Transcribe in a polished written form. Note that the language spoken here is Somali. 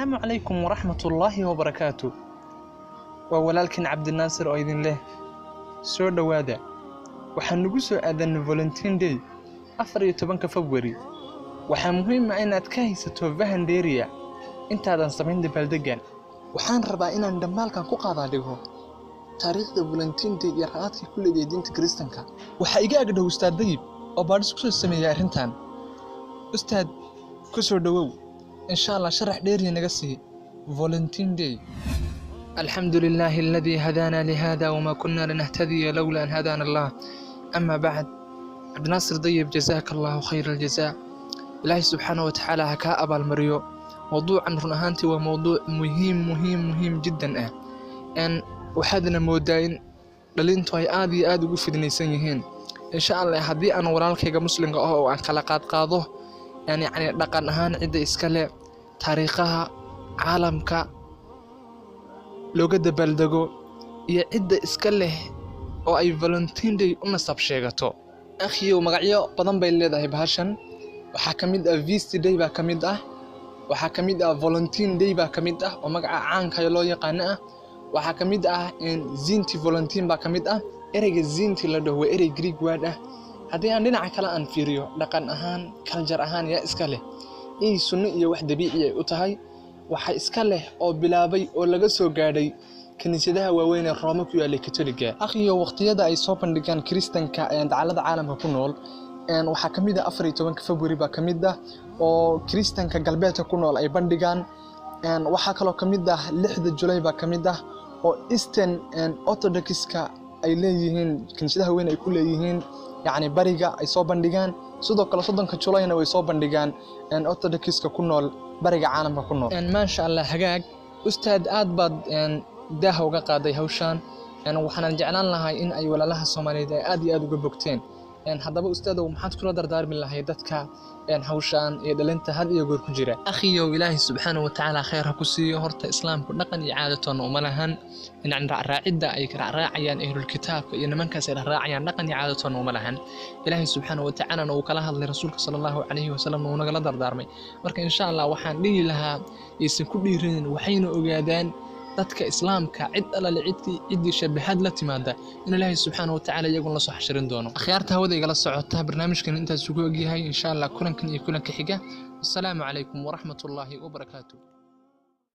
السلام عليكم ورحمة الله وبركاته. وولالكن عبدالناصر أيضا له سو دوادا waxaan nagu soo aadan Valentine Day 14 February. waxaa muhiim ah inaad ka haysato fahan dheeriya intaadan samayn dabaaldegan. waxaan rabaa inaan dhamaalkan ku qaadaadhigo taariikhda Valentine Day iyo raadkii ku leeyahay diinta Kristaanka. waxa iga agdhow ustaad Dayib oo baadhis ku soo sameeyay arrintan. ustaad ku soo dhawow insha Allah sharax dheeriya naga sii Valentine Day. الحمد لله الذي هدانا لهذا وما كنا لنهتدي لولا أن هدانا الله. أما بعد، عبدناصر ضيب جزاك الله خير الجزاء. الله سبحانه وتعالى هكا أبا المريو موضوع عن رنهانتي وموضوع مهم جدا أن وحدنا مودين للينتو هاي آدي وفدني سنيهين إن شاء الله. هدي أنا ورالك هيك مسلم أو عن خلقات قاضه يعني لقن هان عدة إسكالة تاريخها عالمك لو قد بلدقو يا عدة إسكالة أو أي فالنتين داي ونصب شيغتو أخي ومقعيو بدن باي ليداهي بهاشن. waxaa kamid ah Feast Day baa kamid ah, waxaa kamid ah Valentine Day baa kamid ah oo magaca caanka loo yaqaan ah, waxaa kamid ah Zinti Valentine baa kamid ah. ereyga Zinti la dhaho erey Greek word ah. hadii aan dhinaca kale aan fiiriyo dhaqan ahaan culture ahaan yaa iska leh in sunno iyo wax dabiici ah u tahay. waxa iska leh oo bilaabay oo laga soo gaadhay kaniisadaha waaweyn ee Rome ku yaallay Katoliga. akhiyo waqtiyada ay soo bandhigaan Kristaanka ee dacallada caalamka ku nool waxaa kamid ah 14 February baa kamid ah oo Kristaanka galbeedka ku nool ay bandhigaan. waxaa kaloo kamid ah 6 July baa kamid ah oo Eastern Orthodox-ka ay leeyihiin kaniisadaha weyn ay ku leeyihiin yani bariga ay soo bandhigaan. sidoo kale 3 July-na way soo bandhigaan Orthodox-ka ku nool bariga caalamka ku nool. ma sha Allah hagaag ustaad aad baad daaha uga qaaday hawshan. waxaan jeclaan lahaa in ay walaalaha Soomaaliyeed ay aad iyo aad uga bogteen. haddaba ustaadow maxaad kula dardaarmi lahay dadka hawshan iyo dhalinta had iyo goor ku jira? akhiyo ilaahi subxaanahu wa ta'ala khayr ha ku siiyo. horta islaamku dhaqan iyo caadatoon uma lahan in raacidda ay raacayaan ahlul kitaabka iyo nimankaas ay raacayaan dhaqan iyo caadatoon uma lahan. ilaahi subxaanahu wa ta'ala uu kala hadlay rasuulka sallallahu alayhi wa sallam uu naga dardaarmay. marka insha Allah waxaan dhihi lahaa isin ku dhiirin waxayna ogaadaan dadka islaamka cid alla cidii shabaxad la timaada in ilaahi subxaanahu wa ta'ala iyagu la soo xashirin doono. akhyaarta hawada igala socota barnaamijkan intaas ugu ogyahay insha Allah kulankan iyo kulanka xiga. assalaamu calaykum wa rahmatullahi wa barakaatuh.